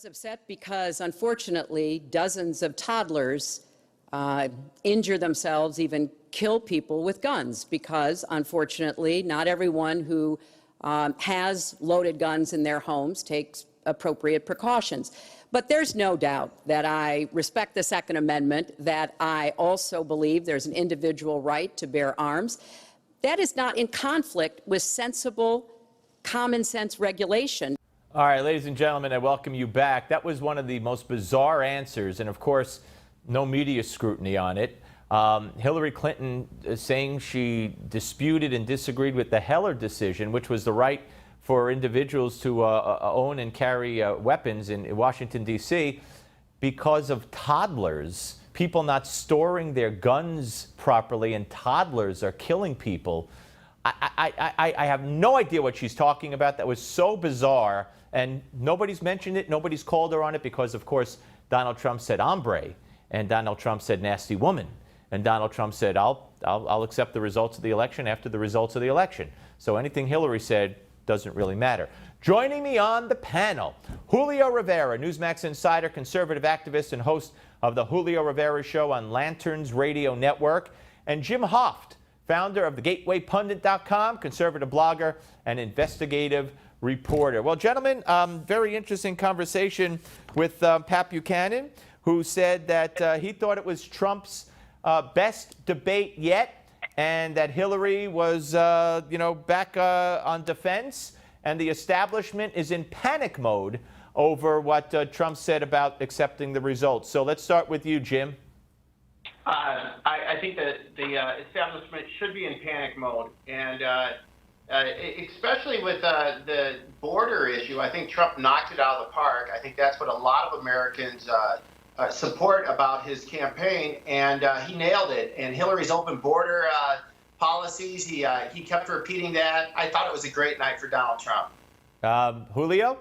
was upset because, unfortunately, dozens of toddlers injure themselves, even kill people with guns, because, unfortunately, not everyone who has loaded guns in their homes takes appropriate precautions. But there's no doubt that I respect the Second Amendment, that I also believe there's an individual right to bear arms. That is not in conflict with sensible, common sense regulation. All right, ladies and gentlemen, I welcome you back. That was one of the most bizarre answers, and of course, no media scrutiny on it. Hillary Clinton saying she disputed and disagreed with the Heller decision, which was the right for individuals to own and carry weapons in Washington, D.C., because of toddlers, people not storing their guns properly, and toddlers are killing people. I have no idea what she's talking about. That was so bizarre, and nobody's mentioned it. Nobody's called her on it because, of course, Donald Trump said hombre, and Donald Trump said nasty woman, and Donald Trump said I'll accept the results of the election after the results of the election. So anything Hillary said doesn't really matter. Joining me on the panel, Julio Rivera, Newsmax insider, conservative activist, and host of the Julio Rivera Show on Lanterns Radio Network, and Jim Hoft, founder of thegatewaypundit.com, conservative blogger and investigative reporter. Well, gentlemen, very interesting conversation with Pat Buchanan, who said that he thought it was Trump's best debate yet, and that Hillary was, back on defense, and the establishment is in panic mode over what Trump said about accepting the results. So let's start with you, Jim. I think that the establishment should be in panic mode, and especially with the border issue. I think Trump knocked it out of the park. I think that's what a lot of Americans support about his campaign, and he nailed it. And Hillary's open border policies, he kept repeating that. I thought it was a great night for Donald Trump. Julio?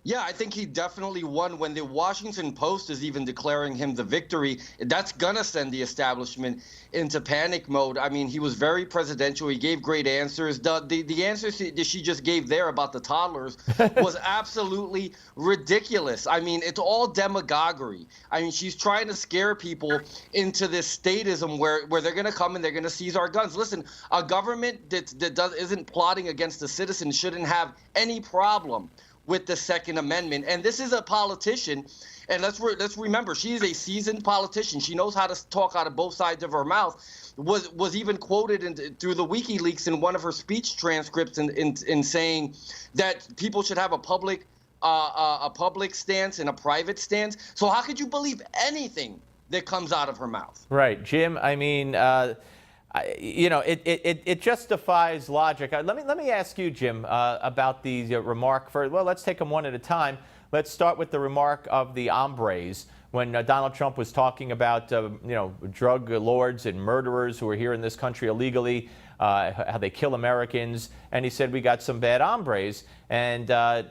Yeah, I think he definitely won. When the Washington Post is even declaring him the victory, that's gonna send the establishment into panic mode. I mean, he was very presidential. He gave great answers. The answers that she just gave there about the toddlers was absolutely ridiculous. I mean, it's all demagoguery. I mean, she's trying to scare people into this statism where they're gonna come and they're gonna seize our guns. Listen, a government that isn't plotting against the citizens shouldn't have any problem with the Second Amendment. And this is a politician, and let's remember, she is a seasoned politician. She knows how to talk out of both sides of her mouth. Was even quoted through the WikiLeaks in one of her speech transcripts in saying that people should have a public stance and a private stance. So how could you believe anything that comes out of her mouth? Right, Jim. I mean, it just defies logic. Let me ask you, Jim, about the remark. Well, let's take them one at a time. Let's start with the remark of the hombres when Donald Trump was talking about drug lords and murderers who are here in this country illegally, how they kill Americans, and he said we got some bad hombres, and a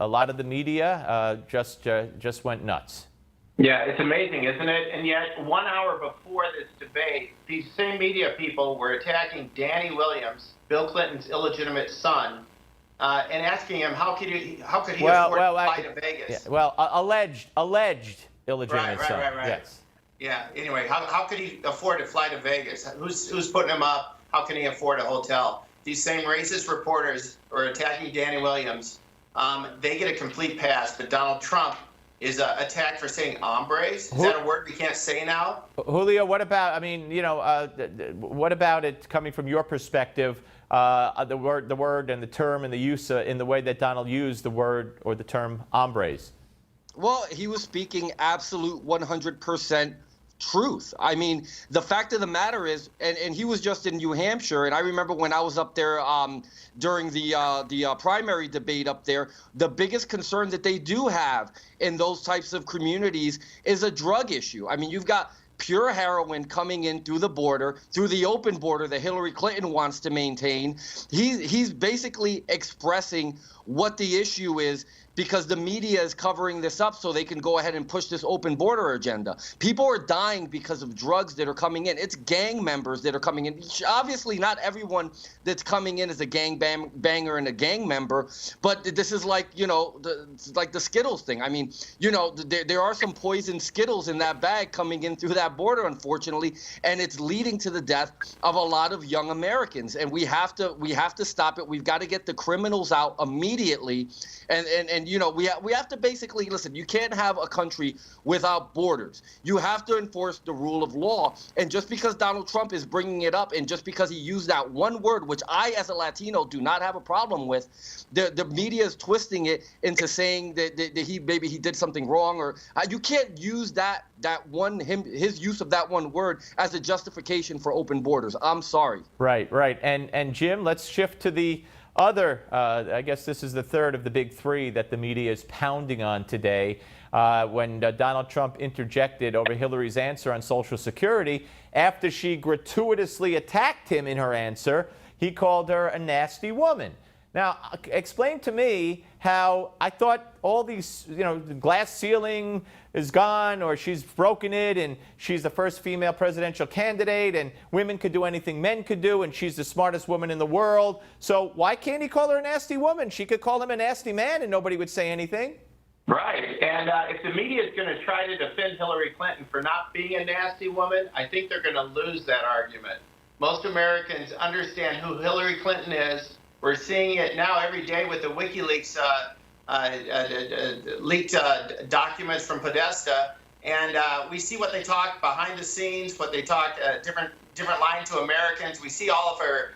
lot of the media just went nuts. Yeah, it's amazing, isn't it? And yet, 1 hour before this debate, these same media people were attacking Danny Williams, Bill Clinton's illegitimate son, and asking him how could he afford to fly to Vegas? Yeah, well, alleged illegitimate son. Right. Yes. Yeah. Anyway, how could he afford to fly to Vegas? Who's putting him up? How can he afford a hotel? These same racist reporters are attacking Danny Williams. They get a complete pass, but Donald Trump is attacked for saying hombres. Is that a word we can't say now? Julio, what about, what about it coming from your perspective, the word and the term and the use in the way that Donald used the word or the term hombres? Well, he was speaking absolute 100% truth. I mean, the fact of the matter is, and he was just in New Hampshire, and I remember when I was up there during the primary debate up there, the biggest concern that they do have in those types of communities is a drug issue. I mean, you've got pure heroin coming in through the border, through the open border that Hillary Clinton wants to maintain. He's basically expressing what the issue is because the media is covering this up so they can go ahead and push this open border agenda. People are dying because of drugs that are coming in. It's gang members that are coming in. Obviously, not everyone that's coming in is a banger and a gang member, but this is like, like the Skittles thing. I mean, there are some poison Skittles in that bag coming in through that border, unfortunately, and it's leading to the death of a lot of young Americans. And we have to stop it. We've got to get the criminals out immediately. And we have to basically, listen, you can't have a country without borders. You have to enforce the rule of law. And just because Donald Trump is bringing it up, and just because he used that one word, which I, as a Latino, do not have a problem with, the media is twisting it into saying that maybe he did something wrong, or you can't use his use of that one word as a justification for open borders. I'm sorry. Right. And Jim, let's shift to the other, I guess this is the third of the big three that the media is pounding on today, when Donald Trump interjected over Hillary's answer on Social Security. After she gratuitously attacked him in her answer, he called her a nasty woman. Now, explain to me how I thought all these, the glass ceiling is gone, or she's broken it, and she's the first female presidential candidate, and women could do anything men could do, and she's the smartest woman in the world. So why can't he call her a nasty woman? She could call him a nasty man, and nobody would say anything. Right. And if the media is going to try to defend Hillary Clinton for not being a nasty woman, I think they're going to lose that argument. Most Americans understand who Hillary Clinton is. We're seeing it now every day with the WikiLeaks leaked documents from Podesta, and we see what they talk behind the scenes, what they talk different line to Americans. We see all of her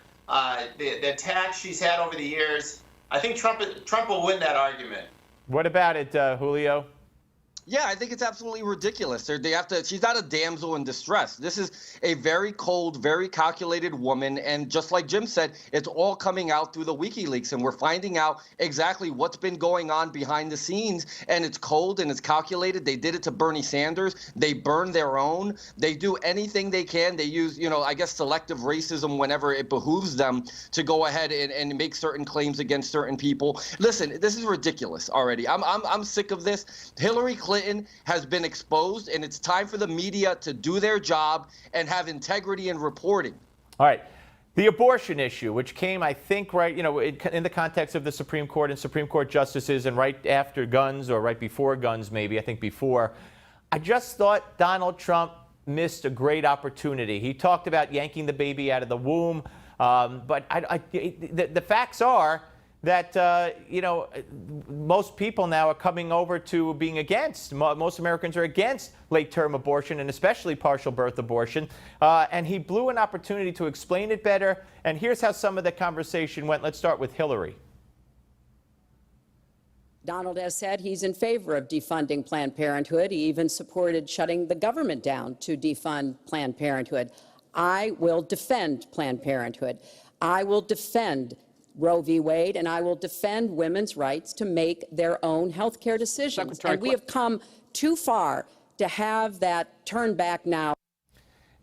the attacks she's had over the years. I think Trump will win that argument. What about it, Julio? Yeah, I think it's absolutely ridiculous. She's not a damsel in distress. This is a very cold, very calculated woman. And just like Jim said, it's all coming out through the WikiLeaks. And we're finding out exactly what's been going on behind the scenes. And it's cold and it's calculated. They did it to Bernie Sanders. They burn their own. They do anything they can. They use, I guess, selective racism whenever it behooves them to go ahead and make certain claims against certain people. Listen, this is ridiculous already. I'm sick of this. Hillary Clinton has been exposed, and it's time for the media to do their job and have integrity in reporting. All right. The abortion issue, which came, I think, right, in the context of the Supreme Court and Supreme Court justices, and right after guns, or right before guns, maybe, I think before. I just thought Donald Trump missed a great opportunity. He talked about yanking the baby out of the womb, but the facts are that, most people now are coming over to being against. Most Americans are against late-term abortion, and especially partial birth abortion. And he blew an opportunity to explain it better. And here's how some of the conversation went. Let's start with Hillary. Donald has said he's in favor of defunding Planned Parenthood. He even supported shutting the government down to defund Planned Parenthood. I will defend Planned Parenthood. I will defend Roe v. Wade, and I will defend women's rights to make their own health care decisions. And we have come too far to have that turned back now.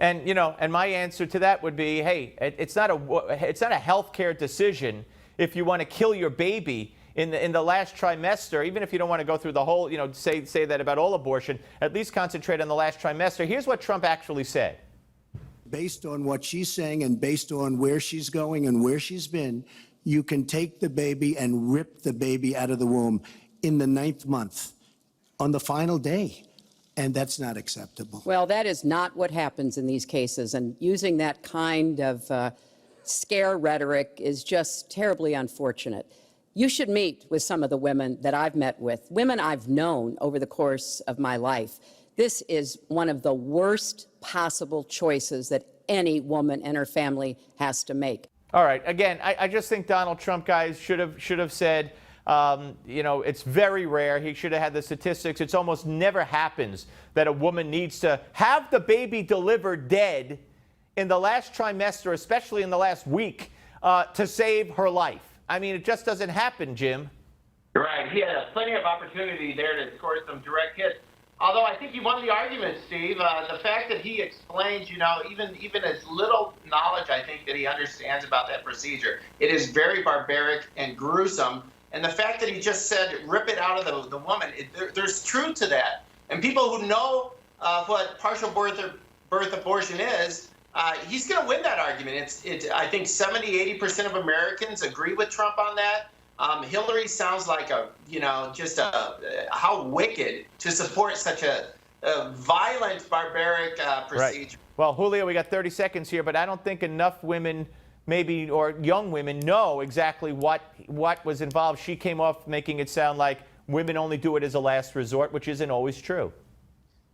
And, and my answer to that would be, hey, it's not a health care decision if you want to kill your baby in the last trimester, even if you don't want to go through the whole, say that about all abortion, at least concentrate on the last trimester. Here's what Trump actually said. Based on what she's saying and based on where she's going and where she's been, you can take the baby and rip the baby out of the womb in the 9th month on the final day. And that's not acceptable. Well, that is not what happens in these cases. And using that kind of scare rhetoric is just terribly unfortunate. You should meet with some of the women that I've met with, women I've known over the course of my life. This is one of the worst possible choices that any woman and her family has to make. All right. Again, I just think Donald Trump, guys, should have said, it's very rare. He should have had the statistics. It's almost never happens that a woman needs to have the baby delivered dead in the last trimester, especially in the last week, to save her life. I mean, it just doesn't happen, Jim. Right. He had plenty of opportunity there to score some direct hits. Although I think he won the argument, Steve. The fact that he explains, even as little knowledge, I think, that he understands about that procedure. It is very barbaric and gruesome. And the fact that he just said, rip it out of the woman, there's truth to that. And people who know what partial birth abortion is, he's going to win that argument. I think 70–80% of Americans agree with Trump on that. Hillary sounds like how wicked to support such a violent, barbaric procedure. Right. Well, Julio, we got 30 seconds here, but I don't think enough women, maybe, or young women, know exactly what was involved. She came off making it sound like women only do it as a last resort, which isn't always true.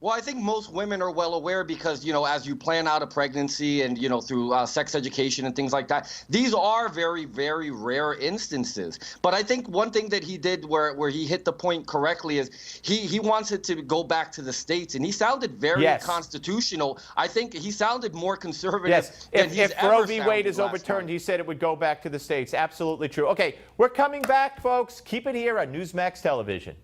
Well, I think most women are well aware because, as you plan out a pregnancy and, through sex education and things like that, these are very, very rare instances. But I think one thing that he did where he hit the point correctly is he wants it to go back to the states. And he sounded very constitutional. I think he sounded more conservative than he's if ever Roe v. sounded Wade is last overturned, time. he said it would go back to the states. Absolutely true. Okay, we're coming back, folks. Keep it here on Newsmax Television.